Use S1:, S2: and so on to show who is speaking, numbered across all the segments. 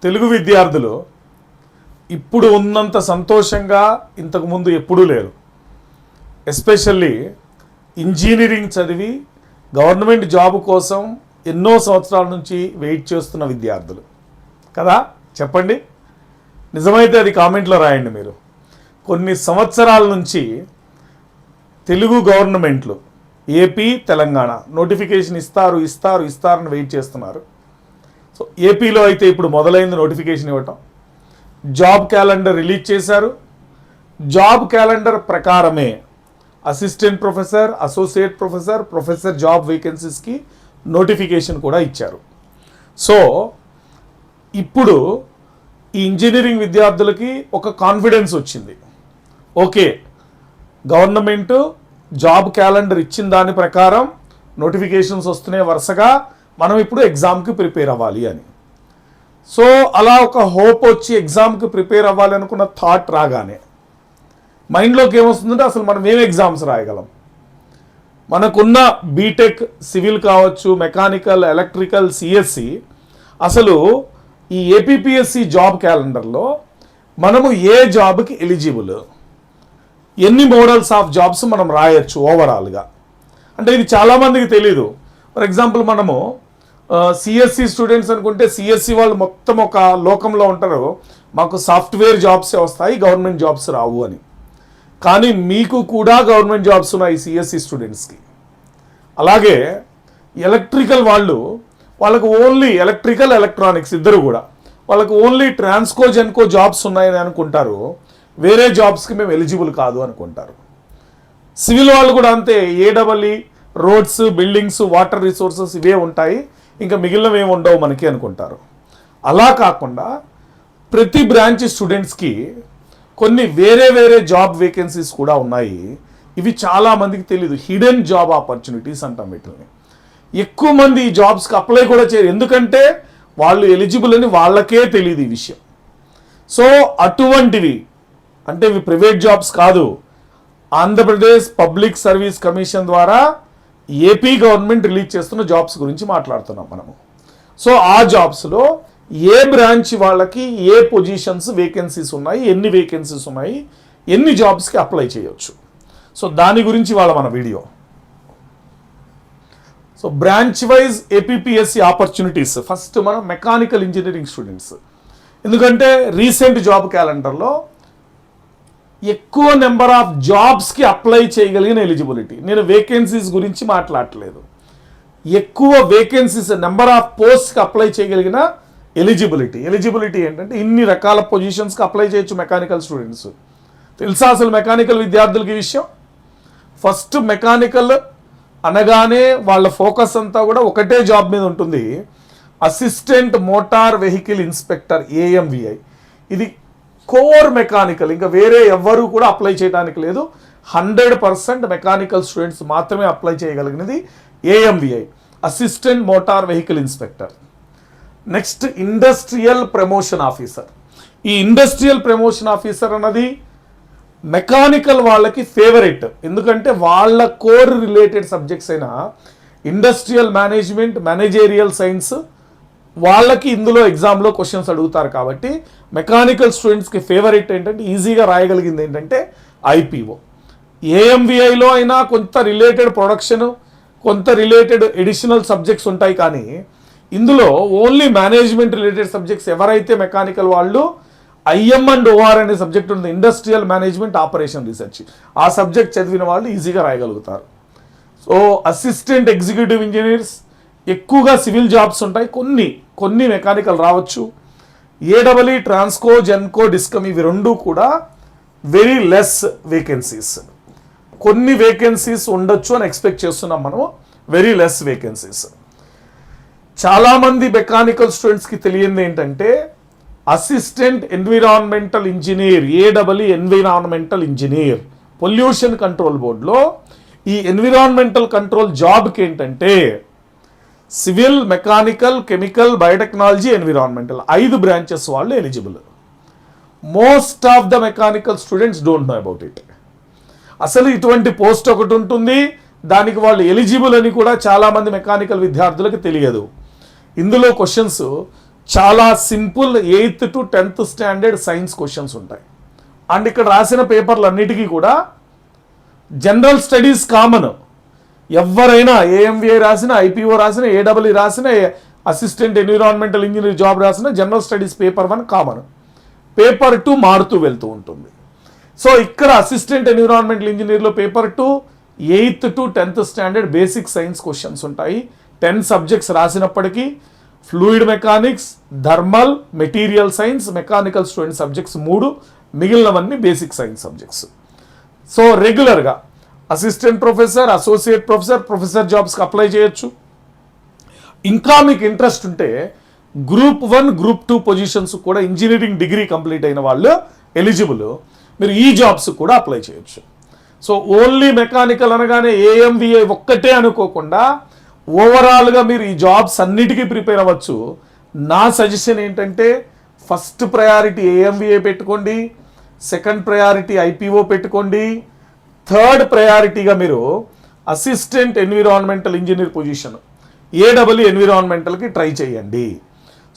S1: తెలుగు విద్యార్థులు ఇప్పుడు ఉన్నంత సంతోషంగా ఇంతకుముందు ఎప్పుడూ లేరు. ఎస్పెషల్లీ ఇంజనీరింగ్ చదివి గవర్నమెంట్ జాబ్ కోసం ఎన్నో సంవత్సరాల నుంచి వెయిట్ చేస్తున్న విద్యార్థులు కదా. చెప్పండి, నిజమైతే అది కామెంట్లో రాయండి. మీరు కొన్ని సంవత్సరాల నుంచి తెలుగు గవర్నమెంట్లు ఏపీ తెలంగాణ నోటిఫికేషన్ ఇస్తారని వెయిట్ చేస్తున్నారు. సో ఏపీలో అయితే ఇప్పుడు మొదలైంది నోటిఫికేషన్ ఇవ్వటం. జాబ్ క్యాలెండర్ రిలీజ్ చేశారు. జాబ్ క్యాలెండర్ ప్రకారమే assistant professor, associate professor, professor job వేకెన్సీస్కి నోటిఫికేషన్ కూడా ఇచ్చారు. సో ఇప్పుడు ఈ ఇంజనీరింగ్ విద్యార్థులకి ఒక కాన్ఫిడెన్స్ వచ్చింది. ఓకే, గవర్నమెంట్ జాబ్ క్యాలెండర్ ఇచ్చిన దాని ప్రకారం నోటిఫికేషన్స్ వస్తున్నాయి వరుసగా, మనం ఇప్పుడు ఎగ్జామ్కి ప్రిపేర్ అవ్వాలి అని. సో అలా ఒక హోప్ వచ్చి ఎగ్జామ్కి ప్రిపేర్ అవ్వాలి అనుకున్న థాట్ రాగానే మైండ్లోకి ఏమొస్తుందంటే అసలు మనం ఏం ఎగ్జామ్స్ రాయగలం. మనకున్న బీటెక్ సివిల్ కావచ్చు, మెకానికల్, ఎలక్ట్రికల్, సిఎస్సి, అసలు ఈ ఏపీపీఎస్సి జాబ్ క్యాలెండర్లో మనము ఏ జాబ్కి ఎలిజిబుల్, ఎన్ని మోడల్స్ ఆఫ్ జాబ్స్ మనం రాయొచ్చు ఓవరాల్గా అంటే ఇది చాలామందికి తెలీదు. ఫర్ ఎగ్జాంపుల్ మనము సిఎస్సి స్టూడెంట్స్ అనుకుంటే సిఎస్సి వాళ్ళు మొత్తం ఒక లోకంలో ఉంటారు, మాకు సాఫ్ట్వేర్ జాబ్సే వస్తాయి, గవర్నమెంట్ జాబ్స్ రావు అని. కానీ మీకు కూడా గవర్నమెంట్ జాబ్స్ ఉన్నాయి సిఎస్సి స్టూడెంట్స్కి. అలాగే ఎలక్ట్రికల్ వాళ్ళకు ఓన్లీ ఎలక్ట్రికల్, ఎలక్ట్రానిక్స్ ఇద్దరు కూడా వాళ్ళకు ఓన్లీ ట్రాన్స్కో జెన్కో జాబ్స్ ఉన్నాయని అనుకుంటారు, వేరే జాబ్స్కి మేము ఎలిజిబుల్ కాదు అనుకుంటారు. సివిల్ వాళ్ళు కూడా అంతే, ఏడబ్ల్యూ, రోడ్స్, బిల్డింగ్స్, వాటర్ రిసోర్సెస్ ఇవే ఉంటాయి, ఇంకా మిగిలినవి ఏమి ఉండవు మనకి అనుకుంటారు. అలా కాకుండా ప్రతి బ్రాంచ్ స్టూడెంట్స్కి కొన్ని వేరే జాబ్ వేకెన్సీస్ కూడా ఉన్నాయి. ఇవి చాలామందికి తెలీదు, హిడెన్ జాబ్ ఆపర్చునిటీస్ అంటాం వీటిని. ఎక్కువ మంది ఈ జాబ్స్కి అప్లై కూడా చేయరు, ఎందుకంటే వాళ్ళు ఎలిజిబుల్ అని వాళ్ళకే తెలియదు ఈ విషయం. సో అటువంటివి అంటే ఇవి ప్రైవేట్ జాబ్స్ కాదు, ఆంధ్రప్రదేశ్ పబ్లిక్ సర్వీస్ కమిషన్ ద్వారా ఏపీ గవర్నమెంట్ రిలీజ్ చేస్తున్న జాబ్స్ గురించి మాట్లాడుతున్నాం మనము. సో ఆ జాబ్స్లో ఏ బ్రాంచ్ వాళ్ళకి ఏ పొజిషన్స్ వేకెన్సీస్ ఉన్నాయి, ఎన్ని వేకెన్సీస్ ఉన్నాయి, ఎన్ని జాబ్స్కి అప్లై చేయొచ్చు, సో దాని గురించి వాళ్ళ మన video. So branch wise APPSC opportunities. First మనం మెకానికల్ ఇంజనీరింగ్ స్టూడెంట్స్, ఎందుకంటే రీసెంట్ జాబ్ క్యాలెండర్లో ఎక్కువ నెంబర్ ఆఫ్ జాబ్స్కి అప్లై చేయగలిగిన ఎలిజిబిలిటీ, నేను వేకెన్సీస్ గురించి మాట్లాడట్లేదు, ఎక్కువ వేకెన్సీస్ నెంబర్ ఆఫ్ పోస్ట్కి అప్లై చేయగలిగిన ఎలిజిబిలిటీ ఏంటంటే ఇన్ని రకాల పొజిషన్స్కి అప్లై చేయొచ్చు మెకానికల్ స్టూడెంట్స్. తెలుసా అసలు మెకానికల్ విద్యార్థులకి ఈ విషయం? ఫస్ట్ మెకానికల్ అనగానే వాళ్ళ ఫోకస్ అంతా కూడా ఒకటే జాబ్ మీద ఉంటుంది, assistant motor vehicle inspector, AMVI. ఇది కోర్ మెకానికల్, ఇంకా వేరే ఎవ్వరూ కూడా అప్లై చేయడానికి లేదు. 100% మెకానికల్ స్టూడెంట్స్ మాత్రమే అప్లై చేయగలిగినది AMVI, assistant motor vehicle inspector. Next industrial promotion officer. ఈ ఇండస్ట్రియల్ ప్రమోషన్ ఆఫీసర్ అన్నది మెకానికల్ వాళ్ళకి ఫేవరెట్, ఎందుకంటే వాళ్ళ కోర్ రిలేటెడ్ సబ్జెక్ట్స్ అయిన ఇండస్ట్రియల్ మేనేజ్మెంట్, మేనేజేరియల్ సైన్స్ వాళ్ళకి ఇందులో ఎగ్జామ్లో క్వశ్చన్స్ అడుగుతారు. కాబట్టి మెకానికల్ స్టూడెంట్స్కి ఫేవరెట్ ఏంటంటే ఈజీగా రాయగలిగింది ఏంటంటే ఐపీఓ. ఏఎంవిఐలో అయినా కొంత రిలేటెడ్ ప్రొడక్షన్, కొంత రిలేటెడ్ ఎడిషనల్ సబ్జెక్ట్స్ ఉంటాయి, కానీ ఇందులో ఓన్లీ మేనేజ్మెంట్ రిలేటెడ్ సబ్జెక్ట్స్. ఎవరైతే మెకానికల్ వాళ్ళు IM&OR అనే సబ్జెక్ట్ ఉంది, ఇండస్ట్రియల్ మేనేజ్మెంట్ ఆపరేషన్ రీసెర్చ్, ఆ సబ్జెక్ట్ చదివిన వాళ్ళు ఈజీగా రాయగలుగుతారు. సో అసిస్టెంట్ ఎగ్జిక్యూటివ్ ఇంజనీర్స్ ఎక్కువగా సివిల్ జాబ్స్ ఉంటాయి, కొన్ని మెకానికల్ రావచ్చు. ఏడబ్ల్యూ, ట్రాన్స్కో, జెన్కో, డిస్కమ్ ఇవి రెండు కూడా వెరీ లెస్ వేకెన్సీస్. కొన్ని వేకెన్సీస్ ఉండొచ్చు అని ఎక్స్పెక్ట్ చేస్తున్నాం మనం, వెరీ లెస్ వేకెన్సీస్. చాలామంది మెకానికల్ స్టూడెంట్స్కి తెలియంది ఏంటంటే assistant environmental engineer, AW environmental engineer, pollution control బోర్డులో ఈ ఎన్విరాన్మెంటల్ కంట్రోల్ జాబ్కి ఏంటంటే civil, mechanical, chemical, biotechnology, environmental 5 branches వాళ్ళు eligible. Most of the mechanical students don't know about it. అసలు ఇటువంటి పోస్ట్ ఒకటి ఉంటుంది, దానికి వాళ్ళు ఎలిజిబుల్ అని కూడా చాలామంది మెకానికల్ విద్యార్థులకు తెలియదు. ఇందులో క్వశ్చన్స్ చాలా simple 8th to 10th standard science questions ఉంటాయి. అండ్ ఇక్కడ రాసిన పేపర్లు అన్నిటికీ కూడా జనరల్ స్టడీస్ కామన్. ఎవరైనా ఏఎంవిఐ రాసిన, ఐపీఓ రాసిన, ఏడబ్ల్యూ రాసిన, అసిస్టెంట్ ఎన్విరాన్మెంటల్ ఇంజనీర్ జాబ్ రాసిన general studies paper 1 common. Paper 2 మారుతూ వెళ్తూ ఉంటుంది. సో ఇక్కడ అసిస్టెంట్ ఎన్విరాన్మెంటల్ ఇంజనీర్లో paper 2 8th to 10th standard basic science questions ఉంటాయి. 10 సబ్జెక్ట్స్ రాసినప్పటికీ fluid mechanics, thermal, material science, mechanical student subjects 3, మిగిలినవన్నీ బేసిక్ సైన్స్ సబ్జెక్ట్స్. సో రెగ్యులర్గా assistant professor, associate professor, professor జాబ్స్కి అప్లై చేయొచ్చు. ఇంకా మీకు ఇంట్రెస్ట్ ఉంటే గ్రూప్ 1, గ్రూప్ 2 పొజిషన్స్ కూడా ఇంజనీరింగ్ డిగ్రీ కంప్లీట్ అయిన వాళ్ళు ఎలిజిబుల్. మీరు ఈ జాబ్స్ కూడా అప్లై చేయొచ్చు. సో ఓన్లీ మెకానికల్ అనగానే ఏఎంవిఐ ఒక్కటే అనుకోకుండా ఓవరాల్గా మీరు ఈ జాబ్స్ అన్నిటికీ ప్రిపేర్ అవ్వచ్చు. నా సజెషన్ ఏంటంటే ఫస్ట్ ప్రయారిటీ ఏఎంవిఐ పెట్టుకోండి, సెకండ్ ప్రయారిటీ ఐపీఓ పెట్టుకోండి, థర్డ్ ప్రయారిటీగా మీరు assistant environmental engineer position AW ఎన్విరాన్మెంటల్కి ట్రై చేయండి.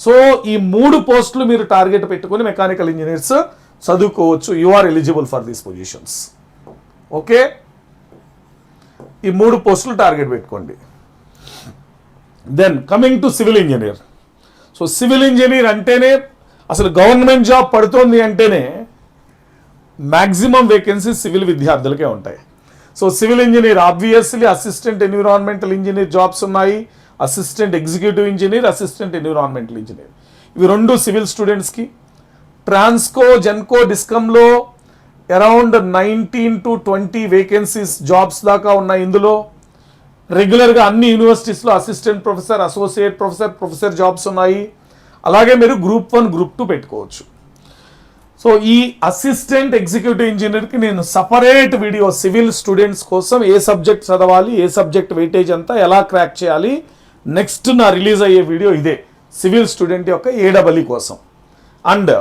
S1: సో ఈ 3 పోస్టులు మీరు టార్గెట్ పెట్టుకొని మెకానికల్ ఇంజనీర్స్ చదువుకోవచ్చు. You are eligible for these positions. Okay, ఈ 3 పోస్టులు టార్గెట్ పెట్టుకోండి. Then coming to civil engineer. So civil engineer అంటేనే అసలు గవర్నమెంట్ జాబ్ పడుతోంది అంటేనే మ్యాక్సిమం వేకెన్సీ సివిల్ విద్యార్థులకే ఉంటాయి. So civil engineer obviously assistant environmental engineer jobs ఉన్నాయి, assistant executive engineer, assistant environmental engineer, ఇవి 2 సివిల్ స్టూడెంట్స్కి. ట్రాన్స్కో, జెన్కో, డిస్కమ్లో అరౌండ్ 19 to 20 వేకెన్సీస్ జాబ్స్ దాకా ఉన్నాయి. ఇందులో రెగ్యులర్గా అన్ని యూనివర్సిటీస్లో assistant professor, associate professor, professor jobs ఉన్నాయి. అలాగే మీరు గ్రూప్ 1, గ్రూప్ 2 పెట్టుకోవచ్చు. సో ఈ అసిస్టెంట్ ఎగ్జిక్యూటివ్ ఇంజనీర్కి నేను సపరేట్ వీడియో సివిల్ స్టూడెంట్స్ కోసం ఏ సబ్జెక్ట్ చదవాలి, ఏ సబ్జెక్ట్ వెయిటేజ్ అంతా ఎలా క్రాక్ చేయాలి, నెక్స్ట్ నా రిలీజ్ అయ్యే వీడియో ఇదే సివిల్ స్టూడెంట్ యొక్క ఏడబ్ల్యూ కోసం. అండ్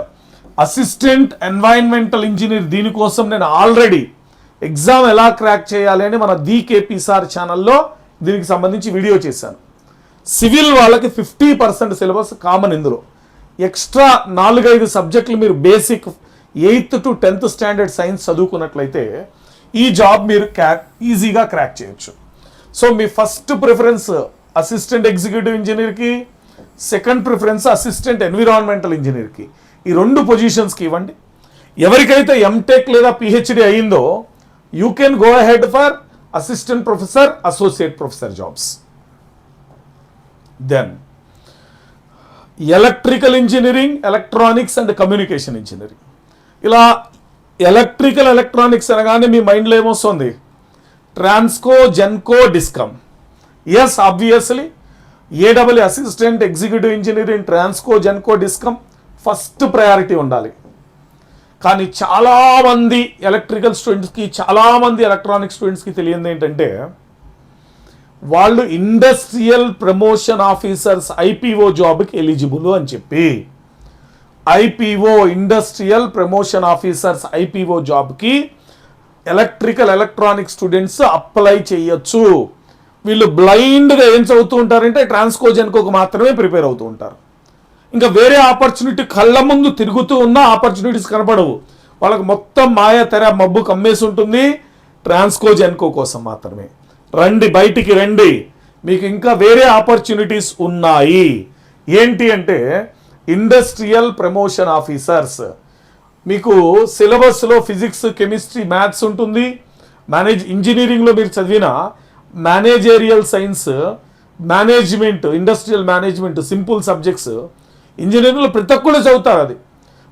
S1: అసిస్టెంట్ ఎన్వైరన్మెంటల్ ఇంజనీర్ దీనికోసం నేను ఆల్రెడీ ఎగ్జామ్ ఎలా క్రాక్ చేయాలి అని మన కేపీ సార్ ఛానల్లో దీనికి సంబంధించి వీడియో చేశాను. సివిల్ వాళ్ళకి 50% సిలబస్ కామన్. ఇందులో ఎక్స్ట్రా 4-5 సబ్జెక్టులు మీరు basic 8th to 10th standard science చదువుకున్నట్లయితే ఈ జాబ్ మీరు ఈజీగా క్రాక్ చేయొచ్చు. సో మీ ఫస్ట్ ప్రిఫరెన్స్ అసిస్టెంట్ ఎగ్జిక్యూటివ్ ఇంజనీర్కి, సెకండ్ ప్రిఫరెన్స్ అసిస్టెంట్ ఎన్విరాన్మెంటల్ ఇంజనీర్కి, ఈ 2 పొజిషన్స్కి ఇవ్వండి. ఎవరికైతే ఎంటెక్ లేదా పిహెచ్డి అయ్యిందో you can go ahead for assistant professor, associate professor jobs. Then electrical engineering, electronics and communication engineering. ఇలా ఎలక్ట్రికల్, ఎలక్ట్రానిక్స్ అనగానే మీ మైండ్లో ఏమొస్తుంది? Transco, Genco, DISCOM. Yes, obviously AW assistant executive engineering, Transco, Genco, discom first priority ఉండాలి. కానీ చాలామంది ఎలక్ట్రికల్ స్టూడెంట్స్కి, చాలామంది ఎలక్ట్రానిక్ స్టూడెంట్స్కి తెలియదు ఏంటంటే వాళ్ళు ఇండస్ట్రియల్ ప్రమోషన్ ఆఫీసర్స్ ఐపీఓ జాబ్కి ఎలిజిబుల్ అని చెప్పి IPO industrial promotion officers IPO జాబ్కి ఎలక్ట్రికల్ ఎలక్ట్రానిక్ స్టూడెంట్స్ అప్లై చేయొచ్చు. వీళ్ళు బ్లైండ్గా ఏం చదువుతూ ఉంటారంటే ట్రాన్స్కో, జెన్కోకు మాత్రమే ప్రిపేర్ అవుతూ ఉంటారు. ఇంకా వేరే ఆపర్చునిటీ కళ్ళ ముందు తిరుగుతూ ఉన్న ఆపర్చునిటీస్ కనపడవు. వాళ్ళకి మొత్తం మాయా తెర మబ్బు కమ్మేసి ఉంటుంది. ట్రాన్స్కో, జెన్కో కోసం మాత్రమే. రండి, బయటికి రండి, మీకు ఇంకా వేరే ఆపర్చునిటీస్ ఉన్నాయి. ఏంటి అంటే ఇండస్ట్రియల్ ప్రమోషన్ ఆఫీసర్స్. మీకు సిలబస్లో ఫిజిక్స్, కెమిస్ట్రీ, మ్యాథ్స్ ఉంటుంది. ఇంజనీరింగ్లో మీరు చదివిన managerial science, management, industrial management, simple subjects ఇంజనీరింగ్లో ప్రతి ఒక్కళ్ళు చదువుతారు. అది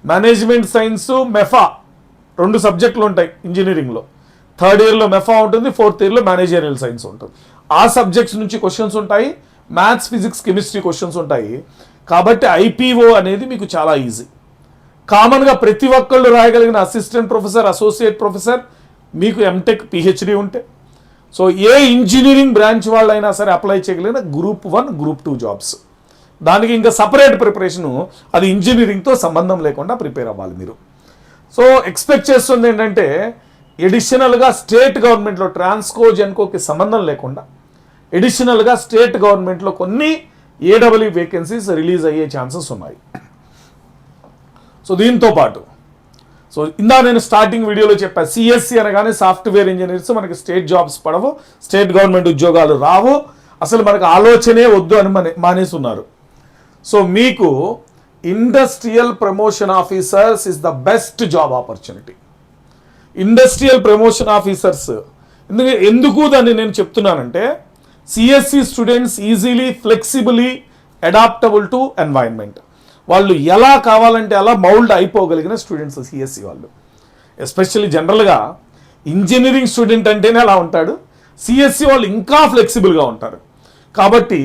S1: మేనేజ్మెంట్ సైన్స్, మెఫా 2 సబ్జెక్టులు ఉంటాయి ఇంజనీరింగ్లో. 3rd ఇయర్లో మెఫా ఉంటుంది, 4th ఇయర్లో మేనేజరియల్ సైన్స్ ఉంటుంది. ఆ సబ్జెక్ట్స్ నుంచి క్వశ్చన్స్ ఉంటాయి. మ్యాథ్స్, ఫిజిక్స్, కెమిస్ట్రీ క్వశ్చన్స్ ఉంటాయి. కాబట్టి ఐపీఓ అనేది మీకు చాలా ఈజీ. కామన్గా ప్రతి ఒక్కళ్ళు రాయగలిగిన అసిస్టెంట్ ప్రొఫెసర్, అసోసియేట్ ప్రొఫెసర్ మీకు ఎంటెక్, పిహెచ్డి ఉంటే. సో ఏ ఇంజనీరింగ్ బ్రాంచ్ వాళ్ళైనా సరే అప్లై చేయగలిగిన గ్రూప్ 1, గ్రూప్ 2 జాబ్స్. దానికి ఇంకా సపరేట్ ప్రిపరేషను, అది ఇంజనీరింగ్తో సంబంధం లేకుండా ప్రిపేర్ అవ్వాలి మీరు. సో ఎక్స్పెక్ట్ చేస్తుంది ఏంటంటే ఎడిషనల్గా స్టేట్ గవర్నమెంట్లో ట్రాన్స్కో, జెన్కోకి సంబంధం లేకుండా ఎడిషనల్గా స్టేట్ గవర్నమెంట్లో కొన్ని ఏడబ్ల్యూ వేకెన్సీస్ రిలీజ్ అయ్యే ఛాన్సెస్ ఉన్నాయి. సో దీంతో పాటు సో ఇందా నేను స్టార్టింగ్ వీడియోలో చెప్పాను, సిఎస్సి అనగానే సాఫ్ట్వేర్ ఇంజనీర్స్ మనకి స్టేట్ జాబ్స్ పడవు, స్టేట్ గవర్నమెంట్ ఉద్యోగాలు రావు, అసలు మనకు ఆలోచనే వద్దు అని మానేస్తున్నారు. సో మీకు industrial promotion officers is the best job opportunity. Industrial promotion officers ఎందుకు దాన్ని నేను చెప్తున్నానంటే, CSC students easily flexibly adaptable to environment, వాళ్ళు ఎలా కావాలంటే అలా మౌల్డ్ అయిపోగలిగిన స్టూడెంట్స్ సిఎస్సి వాళ్ళు. ఎస్పెషల్లీ జనరల్గా ఇంజనీరింగ్ స్టూడెంట్ అంటేనే అలా ఉంటాడు, సిఎస్సి వాళ్ళు ఇంకా ఫ్లెక్సిబుల్గా ఉంటారు. కాబట్టి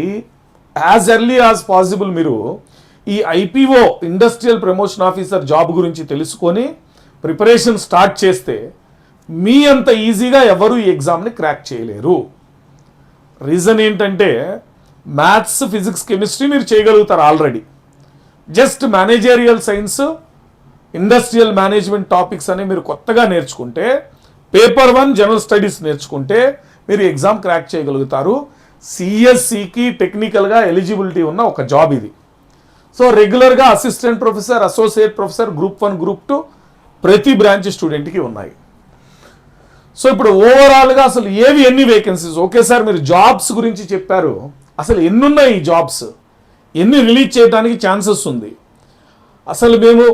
S1: యాజ్ ఎర్లీ యాజ్ పాసిబుల్ మీరు ఈ IPO industrial promotion officer job గురించి తెలుసుకొని ప్రిపరేషన్ స్టార్ట్ చేస్తే మీ అంత ఈజీగా ఎవరు ఈ ఎగ్జామ్ని క్రాక్ చేయలేరు. రీజన్ ఏంటంటే మ్యాథ్స్, ఫిజిక్స్, కెమిస్ట్రీ మీరు చేయగలుగుతారు already. Just managerial science, industrial management topics అని మీరు కొత్తగా నేర్చుకుంటే, పేపర్ 1 జనరల్ స్టడీస్ నేర్చుకుంటే మీరు ఎగ్జామ్ క్రాక్ చేయగలుగుతారు. సిఎస్సికి టెక్నికల్గా ఎలిజిబిలిటీ ఉన్న ఒక జాబ్ ఇది. సో రెగ్యులర్గా assistant professor, associate professor, group 1, group 2 ప్రతి బ్రాంచ్ స్టూడెంట్కి ఉన్నాయి. సో ఇప్పుడు ఓవరాల్గా అసలు ఎన్ని వేకెన్సీస్, ఒకేసారి మీరు జాబ్స్ గురించి చెప్పారు, అసలు ఎన్ని ఉన్నాయి ఈ జాబ్స్, ఎన్ని రిలీజ్ చేయడానికి ఛాన్సెస్ ఉంది, అసలు మేము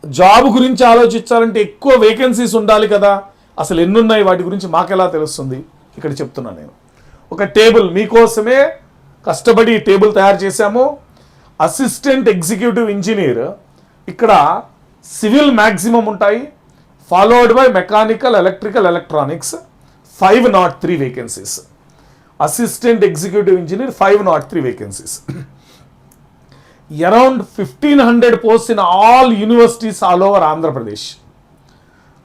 S1: జాబ్ గురించి ఆలోచించాలంటే ఎక్కువ వేకెన్సీస్ ఉండాలి కదా, అసలు ఎన్ని ఉన్నాయి వాటి గురించి మాకెలా తెలుస్తుంది? ఇక్కడ చెప్తున్నా నేను. ఒక టేబుల్ మీకోసమే కష్టపడి టేబుల్ తయారు చేశాము. అసిస్టెంట్ ఎగ్జిక్యూటివ్ ఇంజనీర్ ఇక్కడ సివిల్ మ్యాక్సిమం ఉంటాయి, followed by mechanical, electrical, electronics 503 vacancies. Assistant executive engineer 503 vacancies. Around 1500 post in all universities all over Andhra Pradesh.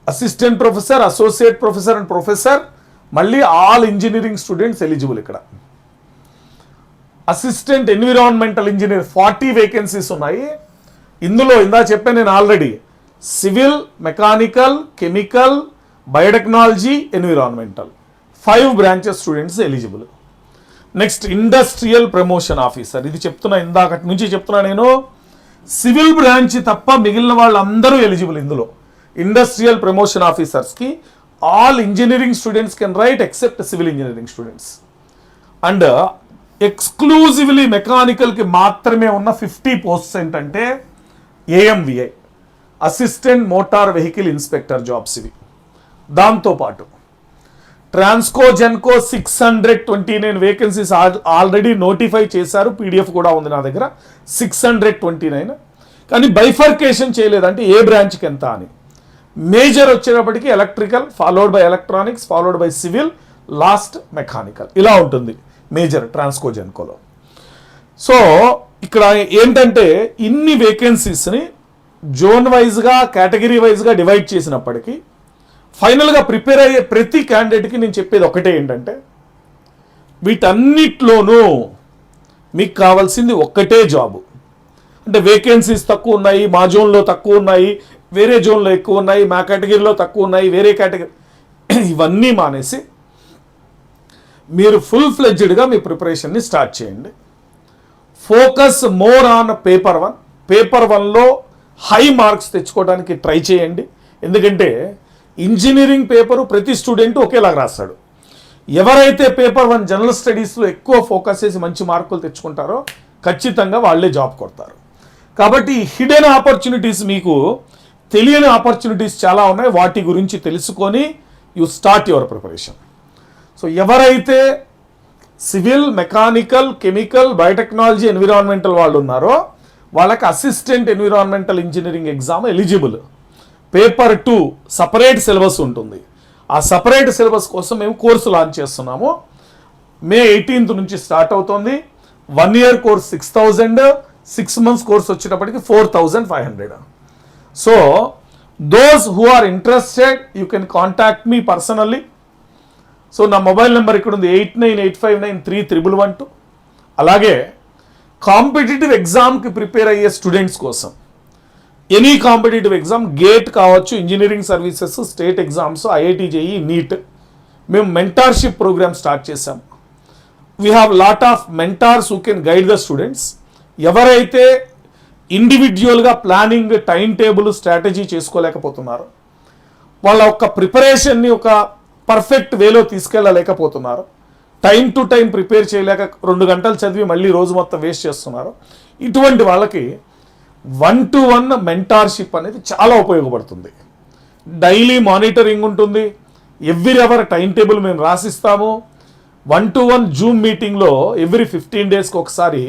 S1: Assistant professor, associate professor and professor, మళ్ళీ ఆల్ ఇంజనీరింగ్ స్టూడెంట్స్ ఎలిజిబుల్ ఇక్కడ. Assistant environmental engineer 40 vacancies ఉన్నాయి. ఇందులో ఇందా చెప్పాను నేను already, civil, mechanical, chemical, biotechnology, environmental 5 branches students eligible. Next industrial promotion officer, ఇది చెప్తున్నా ఇందాకటి నుంచి చెప్తున్నా నేను, సివిల్ బ్రాంచ్ తప్ప మిగిలిన వాళ్ళందరూ ఎలిజిబుల్ ఇందులో. ఇండస్ట్రియల్ ప్రమోషన్ ఆఫీసర్స్కి all engineering students can write except civil engineering students. And exclusively మెకానికల్కి మాత్రమే ఉన్న 50 పోస్ట్స్ ఏంటంటే AMVI, assistant motor vehicle inspector jobs ఇవి. దాంతోపాటు Transco, Genco 629 vacancies already notify చేశారు, పీడిఎఫ్ కూడా ఉంది నా దగ్గర. 629, కానీ బైఫర్కేషన్ చేయలేదు, అంటే ఏ బ్రాంచ్కి ఎంత అని. మేజర్ వచ్చేటప్పటికి electrical, followed by electronics, followed by civil, last mechanical, ఇలా ఉంటుంది మేజర్ ట్రాన్స్కో, జెన్కోలో. సో ఇక్కడ ఏంటంటే ఇన్ని వేకెన్సీస్ని జోన్ వైజ్గా, కేటగిరీ వైజ్గా డివైడ్ చేసినప్పటికీ ఫైనల్గా ప్రిపేర్ అయ్యే ప్రతి క్యాండిడేట్కి నేను చెప్పేది ఒకటే ఏంటంటే, వీటన్నిట్లోనూ మీకు కావాల్సింది ఒక్కటే జాబు. అంటే వేకెన్సీస్ తక్కువ ఉన్నాయి, మా జోన్లో తక్కువ ఉన్నాయి, వేరే జోన్లో ఎక్కువ ఉన్నాయి, మా కేటగిరీలో తక్కువ ఉన్నాయి, వేరే కేటగిరీ, ఇవన్నీ మానేసి మీరు ఫుల్ ఫ్లెడ్జ్డ్గా మీ ప్రిపరేషన్ని స్టార్ట్ చేయండి. Focus more on paper 1. Paper 1లో హై మార్క్స్ తెచ్చుకోవడానికి ట్రై చేయండి. ఎందుకంటే ఇంజనీరింగ్ పేపరు ప్రతి స్టూడెంట్ ఒకేలాగా రాస్తాడు. ఎవరైతే పేపర్ 1 జనరల్ స్టడీస్లో ఎక్కువ ఫోకస్ చేసి మంచి మార్కులు తెచ్చుకుంటారో ఖచ్చితంగా వాళ్ళే జాబ్ కొడతారు. కాబట్టి హిడెన్ ఆపర్చునిటీస్, మీకు తెలియని ఆపర్చునిటీస్ చాలా ఉన్నాయి, వాటి గురించి తెలుసుకొని you start your preparation. So ఎవరైతే civil, mechanical, chemical, biotechnology, environmental వాళ్ళు ఉన్నారో వాళ్ళకి assistant environmental engineering exam eligible. Paper 2 separate syllabus ఉంటుంది. ఆ సపరేట్ సిలబస్ కోసం మేము కోర్సు లాంచ్ చేస్తున్నాము. మే 18th నుంచి స్టార్ట్ అవుతుంది. 1 year కోర్స్ 6,000, 6 months కోర్స్ వచ్చేటప్పటికి 4,500. So those who are interested you can contact me personally. So నా మొబైల్ నెంబర్ ఇక్కడ ఉంది, 8985931112. అలాగే కాంపిటేటివ్ ఎగ్జామ్కి ప్రిపేర్ అయ్యే స్టూడెంట్స్ కోసం ఎనీ కాంపిటేటివ్ ఎగ్జామ్, గేట్ కావచ్చు, engineering services, state exams, IIT, JEE, NEET, మేము మెంటార్షిప్ ప్రోగ్రామ్ స్టార్ట్ చేశాం. We have lot of mentors who can guide the students. ఎవరైతే ఇండివిజువల్గా ప్లానింగ్, టైం టేబుల్, స్ట్రాటజీ చేసుకోలేకపోతున్నారు, వాళ్ళ ఒక ప్రిపరేషన్ని ఒక పర్ఫెక్ట్ వేలో తీసుకెళ్ళలేకపోతున్నారు, టైం టు టైం ప్రిపేర్ చేయలేక 2 గంటలు చదివి మళ్ళీ రోజు మొత్తం వేస్ట్ చేస్తున్నారు, ఇటువంటి వాళ్ళకి 1-to-1 మెంటార్షిప్ అనేది చాలా ఉపయోగపడుతుంది. డైలీ మానిటరింగ్ ఉంటుంది, ఎవ్రీ అవర్ టైం టేబుల్ మేము రాసిస్తాము. 1-to-1 జూమ్ మీటింగ్లో ఎవ్రీ 15 డేస్కి ఒకసారి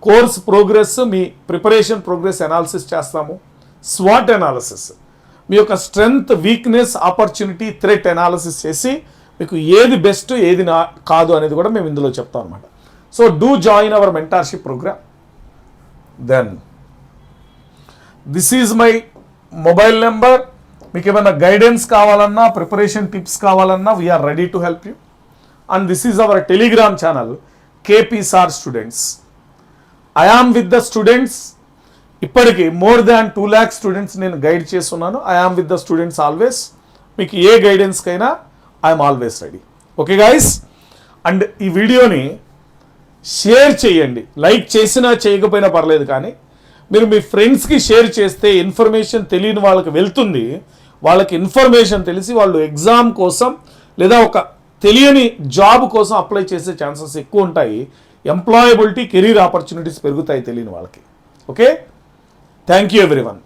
S1: కోర్స్ ప్రోగ్రెస్, మీ ప్రిపరేషన్ ప్రోగ్రెస్ అనాలిసిస్ చేస్తాము. స్వాట్ అనాలిసిస్, మీ యొక్క strength, weakness, opportunity, threat analysis చేసి మీకు ఏది బెస్ట్ ఏది కాదు అనేది కూడా మేము ఇందులో చెప్తాం అనమాట. So do join our mentorship program. Then this is my mobile number. మీకు ఏమైనా గైడెన్స్ కావాలన్నా, ప్రిపరేషన్ టిప్స్ కావాలన్నా, we are ready to help you. And this is our Telegram channel KP-SAR students. I am with the students. ఇప్పటికీ more than 2 lakh students నేను guide చేస్తున్నాను. I am with the students always. మీకు ఏ గైడెన్స్కైనా I'm always ready. Okay guys, and ఈ వీడియోని share చేయండి. Like చేసినా చేయకపోయినా పర్లేదు, కానీ మీరు మీ ఫ్రెండ్స్కి షేర్ చేస్తే ఇన్ఫర్మేషన్ తెలియని వాళ్ళకి వెళ్తుంది. వాళ్ళకి ఇన్ఫర్మేషన్ తెలిసి వాళ్ళు ఎగ్జామ్ కోసం లేదా ఒక తెలియని జాబ్ కోసం అప్లై చేసే ఛాన్సెస్ ఎక్కువ ఉంటాయి. ఎంప్లాయబిలిటీ, కెరీర్ ఆపర్చునిటీస్ పెరుగుతాయి తెలియని వాళ్ళకి. Okay, thank you everyone.